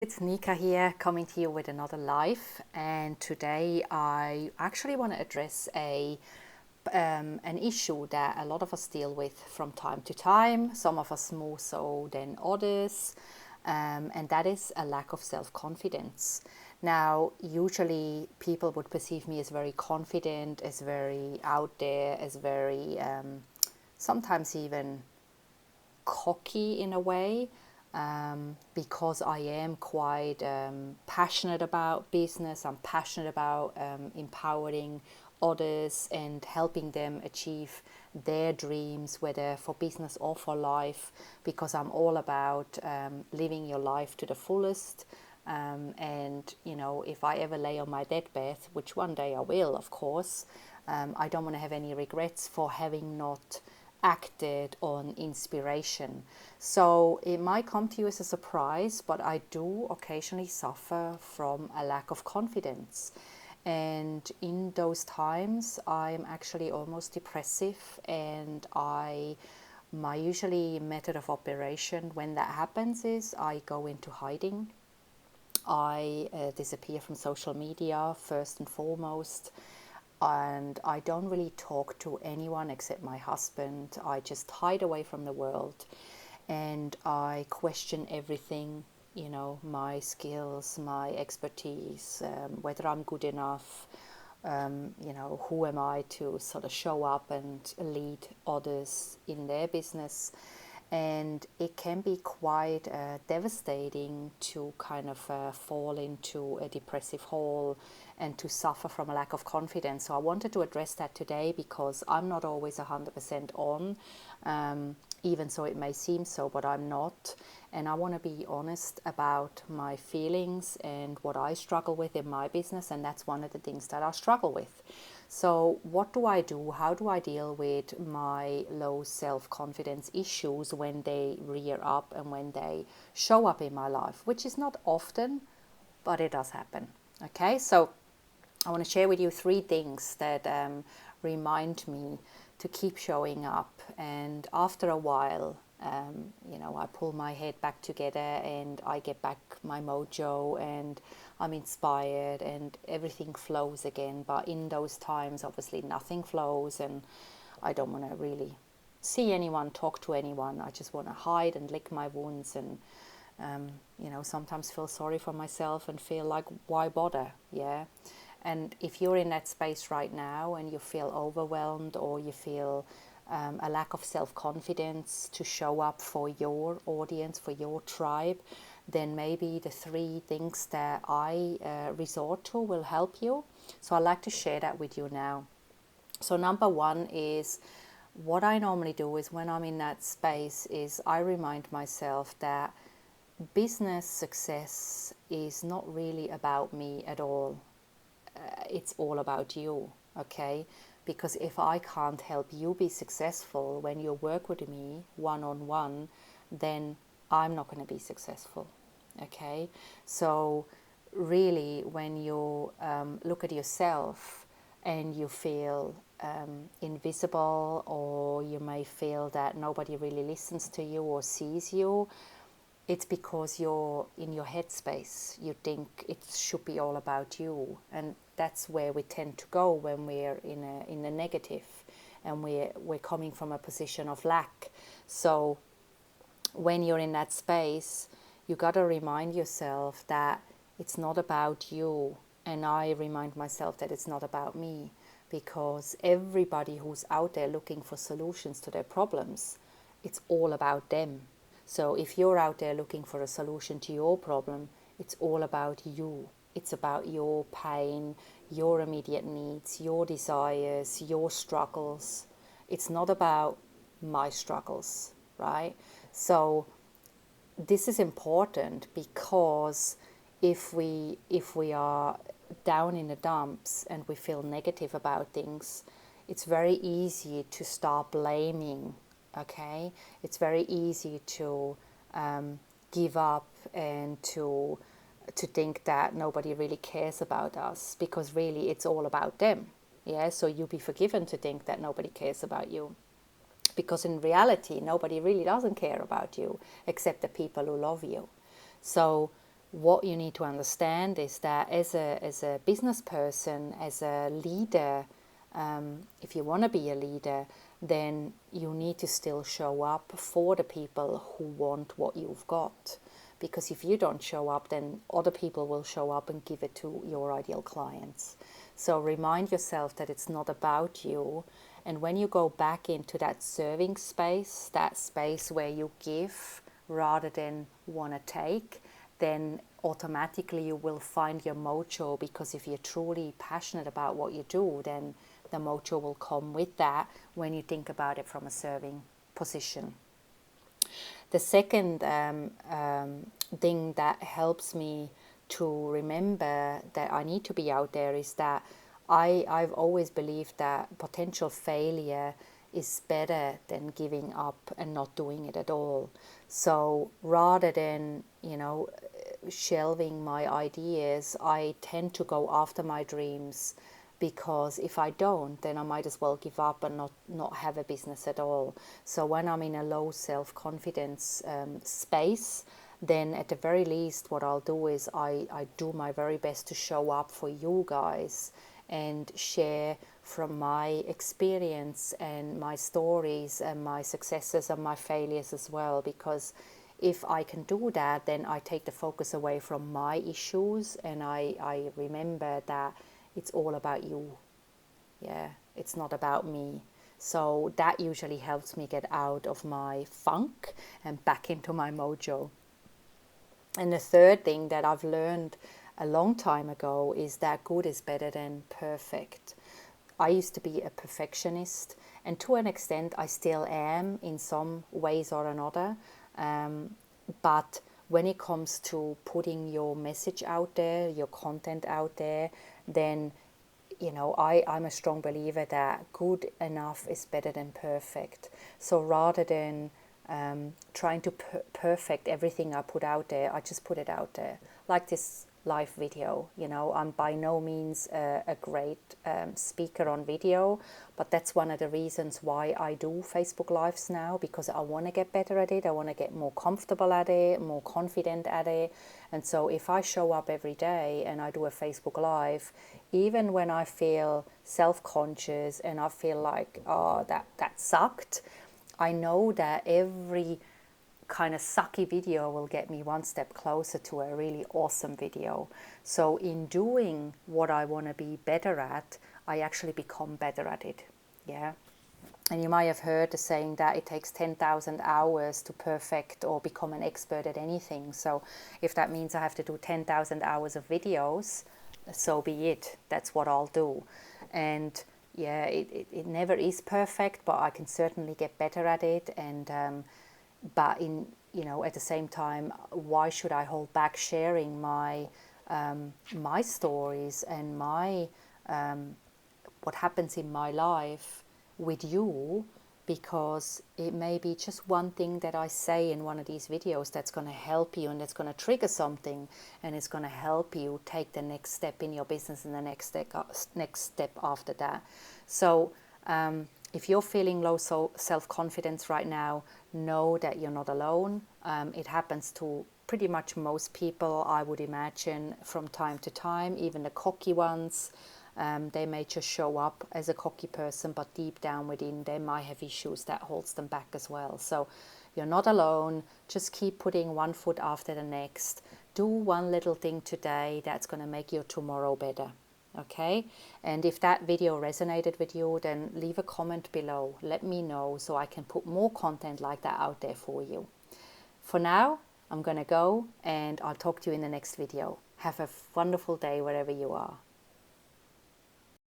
It's Nika here coming to you with another live, and today I actually want to address an issue that a lot of us deal with from time to time, some of us more so than others, and that is a lack of self-confidence. Now, usually people would perceive me as very confident, as very out there, as very sometimes even cocky in a way, because I am quite passionate about business. I'm passionate about empowering others and helping them achieve their dreams, whether for business or for life, because I'm all about living your life to the fullest. And, if I ever lay on my deathbed, which one day I will, of course, I don't want to have any regrets for having not acted on inspiration. So it might come to you as a surprise, but I do occasionally suffer from a lack of confidence. And in those times, I'm actually almost depressive, and my usually method of operation when that happens is I go into hiding. I disappear from social media first and foremost, and I don't really talk to anyone except my husband. I just hide away from the world, and I question everything, my skills, my expertise, whether I'm good enough, who am I to sort of show up and lead others in their business. And it can be quite devastating to kind of fall into a depressive hole and to suffer from a lack of confidence. So I wanted to address that today because I'm not always 100% on, even so it may seem so, but I'm not. And I want to be honest about my feelings and what I struggle with in my business, and that's one of the things that I struggle with. So what do I do? How do I deal with my low self-confidence issues when they rear up and when they show up in my life, which is not often, but it does happen. Okay, so I want to share with you three things that remind me to keep showing up. And after a while, I pull my head back together and I get back my mojo and I'm inspired and everything flows again. But in those times, obviously, nothing flows, and I don't want to really see anyone, talk to anyone. I just want to hide and lick my wounds and, sometimes feel sorry for myself and feel like, why bother? Yeah. And if you're in that space right now and you feel overwhelmed or you feel a lack of self-confidence to show up for your audience, for your tribe, then maybe the three things that I resort to will help you. So I'd like to share that with you now. So number one is, what I normally do is when I'm in that space is I remind myself that business success is not really about me at all. It's all about you, okay? Because if I can't help you be successful when you work with me one on one, then I'm not going to be successful, okay? So really, when you look at yourself and you feel invisible, or you may feel that nobody really listens to you or sees you, it's because you're in your headspace. You think it should be all about you, and that's where we tend to go when we're in a negative, and we're coming from a position of lack. So when you're in that space, you got to remind yourself that it's not about you, and I remind myself that it's not about me, because everybody who's out there looking for solutions to their problems, it's all about them. So if you're out there looking for a solution to your problem, it's all about you. It's about your pain, your immediate needs, your desires, your struggles. It's not about my struggles, right? So this is important, because if we are down in the dumps and we feel negative about things, it's very easy to start blaming. Okay, it's very easy to give up and to think that nobody really cares about us, because really it's all about them. Yeah, so you be forgiven to think that nobody cares about you, because in reality nobody really doesn't care about you except the people who love you. So what you need to understand is that as a business person, as a leader, if you want to be a leader, then you need to still show up for the people who want what you've got. Because if you don't show up, then other people will show up and give it to your ideal clients. So remind yourself that it's not about you. And when you go back into that serving space, that space where you give rather than want to take, then automatically you will find your mojo, because if you're truly passionate about what you do, then the mojo will come with that when you think about it from a serving position. The second thing that helps me to remember that I need to be out there is that I've always believed that potential failure is better than giving up and not doing it at all. So rather than, shelving my ideas, I tend to go after my dreams, because if I don't, then I might as well give up and not have a business at all. So when I'm in a low self-confidence space, then at the very least what I'll do is I do my very best to show up for you guys and share from my experience and my stories and my successes and my failures as well. Because if I can do that, then I take the focus away from my issues, and I remember that it's all about you. Yeah, it's not about me. So that usually helps me get out of my funk and back into my mojo. And the third thing that I've learned a long time ago is that good is better than perfect. I used to be a perfectionist, and to an extent I still am in some ways or another. But when it comes to putting your message out there, your content out there, then I'm a strong believer that good enough is better than perfect. So rather than trying to perfect everything I put out there, I just put it out there. Like this live video, I'm by no means a great speaker on video, but that's one of the reasons why I do Facebook Lives now, because I want to get better at it. I want to get more comfortable at it, more confident at it. And so if I show up every day and I do a Facebook Live, even when I feel self-conscious and I feel like, oh, that sucked, I know that every kind of sucky video will get me one step closer to a really awesome video. So in doing what I want to be better at, I actually become better at it. Yeah. And you might have heard the saying that it takes 10,000 hours to perfect or become an expert at anything. So if that means I have to do 10,000 hours of videos, so be it. That's what I'll do. And yeah, it never is perfect, but I can certainly get better at it. And but at the same time, why should I hold back sharing my my stories and my what happens in my life with you, because it may be just one thing that I say in one of these videos that's going to help you and that's going to trigger something, and it's going to help you take the next step in your business and the next step after that. So if you're feeling low self-confidence right now, know that you're not alone. It happens to pretty much most people, I would imagine, from time to time, even the cocky ones. They may just show up as a cocky person, but deep down within, they might have issues that holds them back as well. So you're not alone. Just keep putting one foot after the next. Do one little thing today that's going to make your tomorrow better. Okay? And if that video resonated with you, then leave a comment below. Let me know so I can put more content like that out there for you. For now, I'm going to go, and I'll talk to you in the next video. Have a wonderful day wherever you are.